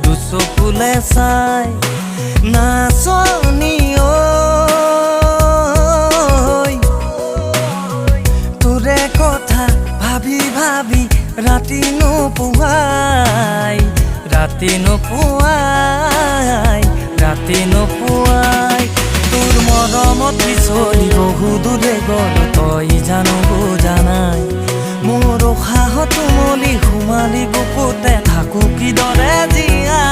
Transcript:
দুচকুলে চাই নাচনি ঐ তোৰে কথা ভাবি ভাবি ৰাতি নোপোৱাই তোৰ মৰমত পিছলি বহু দূৰে গ'ল তই জানো জানাই মোৰ উশাহত তুমলি সোমালি বুকুতে থাকো কিদৰে জীয়াই